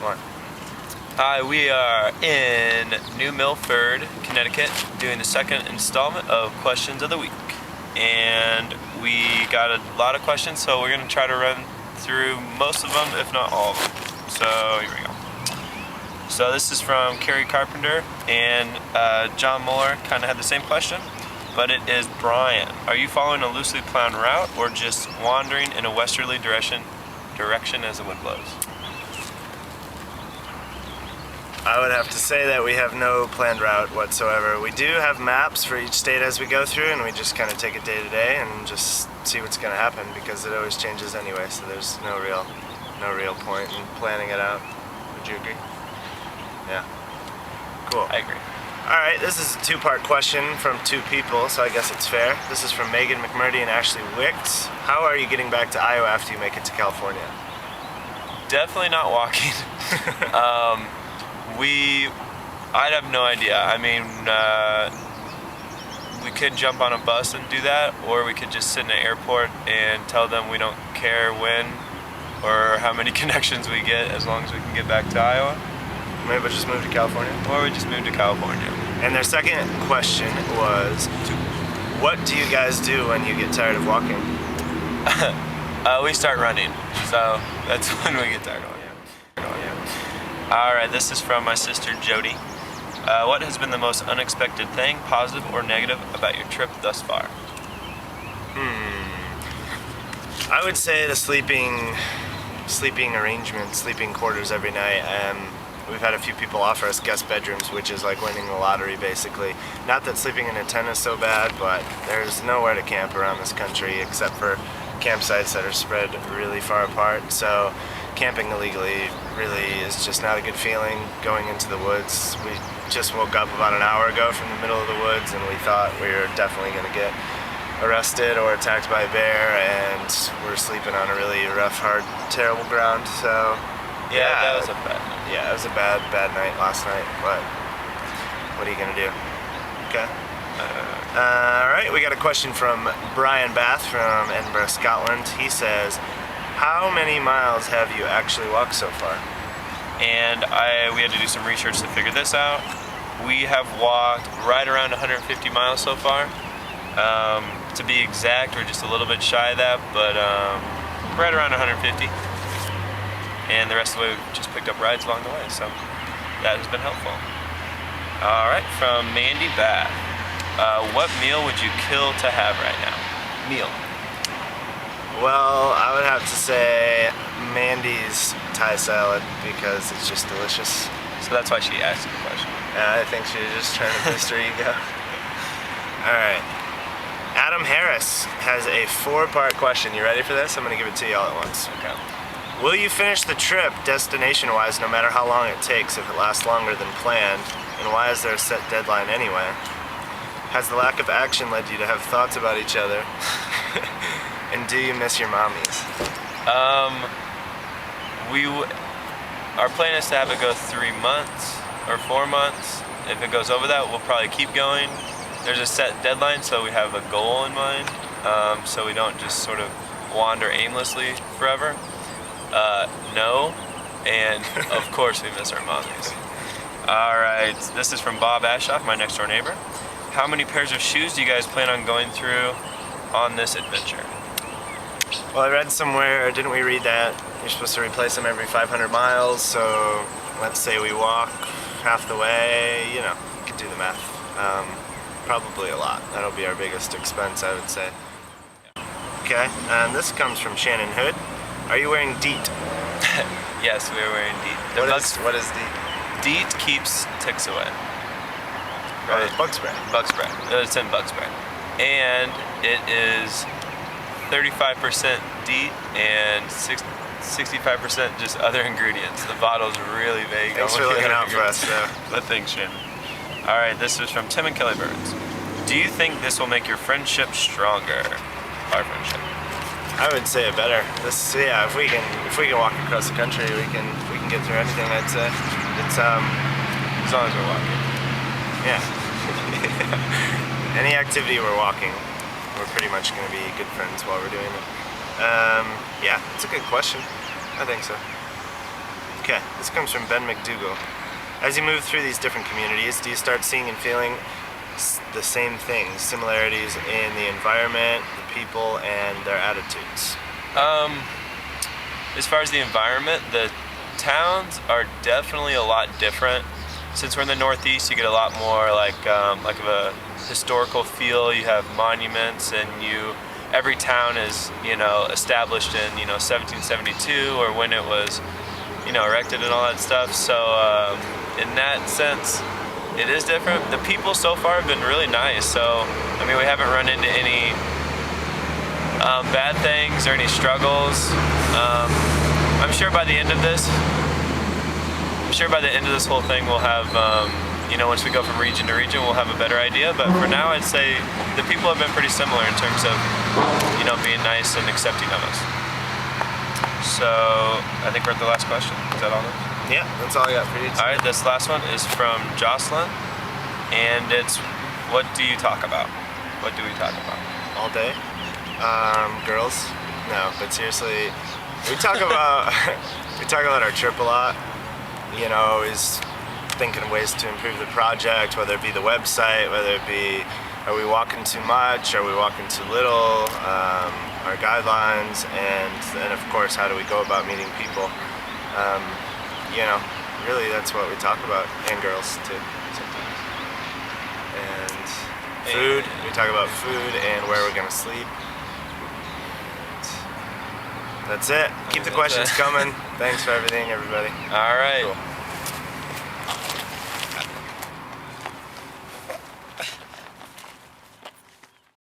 One. Hi, we are in New Milford, Connecticut, doing the second installment of Questions of the Week. And we got a lot of questions, so we're going to try to run through most of them, if not all of them. So here we go. So this is from Carrie Carpenter, and John Muller kind of had the same question, but it is Brian. Are you following a loosely planned route or just wandering in a westerly direction as the wind blows? I would have to say that we have no planned route whatsoever. We do have maps for each state as we go through, and we just kind of take it day to day and just see what's going to happen, because it always changes anyway, so there's no real point in planning it out. Would you agree? Yeah. Cool. I agree. Alright, this is a two-part question from two people, so I guess it's fair. This is from Megan McMurdy and Ashley Wicks. How are you getting back to Iowa after you make it to California? Definitely not walking. I'd have no idea. I mean, we could jump on a bus and do that, or we could just sit in an airport and tell them we don't care when or how many connections we get, as long as we can get back to Iowa. Maybe we'll just move to California. Or we just move to California. And their second question was, what do you guys do when you get tired of walking? We start running, so that's when we get tired of walking. Alright, this is from my sister Jody. What has been the most unexpected thing, positive or negative, about your trip thus far? I would say the sleeping arrangement, sleeping quarters every night. We've had a few people offer us guest bedrooms, which is like winning the lottery basically. Not that sleeping in a tent is so bad, but there's nowhere to camp around this country except for campsites that are spread really far apart. So camping illegally really is just not a good feeling. Going into the woods, we just woke up about an hour ago from the middle of the woods, and we thought we were definitely going to get arrested or attacked by a bear, and we're sleeping on a really rough, hard, terrible ground. So Yeah, that was a bad night. Yeah, it was a bad night last night, but what are you gonna do? Okay. Alright, we got a question from Brian Bath from Edinburgh, Scotland. He says, how many miles have you actually walked so far? And we had to do some research to figure this out. We have walked right around 150 miles so far. To be exact, we're just a little bit shy of that, but right around 150. And the rest of the way we've just picked up rides along the way, so that has been helpful. Alright, from Mandy Bath. What meal would you kill to have right now? Meal. Well, I would have to say Mandy's Thai salad, because it's just delicious. So that's why she asked the question. I think she was just trying to boost her ego. Alright. Adam Harris has a 4-part question. You ready for this? I'm going to give it to you all at once. Okay. Will you finish the trip destination-wise no matter how long it takes if it lasts longer than planned? And why is there a set deadline anyway? Has the lack of action led you to have thoughts about each other? And do you miss your mommies? Our plan is to have it go 3 months or 4 months. If it goes over that, we'll probably keep going. There's a set deadline, so we have a goal in mind, so we don't just sort of wander aimlessly forever. No, and of course we miss our mommies. Alright, this is from Bob Ashoff, my next door neighbor. How many pairs of shoes do you guys plan on going through on this adventure? Well, I read somewhere, didn't we read that you're supposed to replace them every 500 miles, so let's say we walk half the way, you can do the math. Probably a lot. That'll be our biggest expense, I would say. Okay, and this comes from Shannon Hood. Are you wearing DEET? Yes, we are wearing DEET. What is DEET? DEET keeps ticks away. Right. It's bug spray. Bug spray. It's in bug spray. And it is 35% DEET and 65% just other ingredients. The bottle's really vague. Thanks for looking out for us, though. But thanks, Shannon. Alright, this is from Tim and Kelly Burns. Do you think this will make your friendship stronger? Our friendship. I would say it better. Yeah, if we can walk across the country, we can get through anything. I'd say it's as long as we're walking. Yeah. Any activity we're walking, we're pretty much going to be good friends while we're doing it. Yeah, it's a good question. I think so. Okay, this comes from Ben McDougall. As you move through these different communities, do you start seeing and feeling the same things, similarities in the environment, the people, and their attitudes? As far as the environment, the towns are definitely a lot different. Since we're in the Northeast, you get a lot more like of a historical feel. You have monuments, and every town is established in 1772 or when it was erected and all that stuff. So in that sense, it is different. The people so far have been really nice. So I mean, we haven't run into any bad things or any struggles. I'm sure by the end of this whole thing, we'll have, once we go from region to region, we'll have a better idea. But for now, I'd say the people have been pretty similar in terms of, being nice and accepting of us. So I think we're at the last question. Is that all? Yeah, that's all I got for you today. All right, this last one is from Jocelyn, and it's, what do you talk about? What do we talk about? All day? Girls? No, but seriously, we talk about our trip a lot. Is thinking of ways to improve the project, whether it be the website, whether it be, are we walking too much, are we walking too little, our guidelines, and then of course, how do we go about meeting people? Really that's what we talk about, and girls too, sometimes. And food, we talk about food and where we're gonna sleep. That's it. Keep the questions coming. Thanks for everything, everybody. All right. Cool.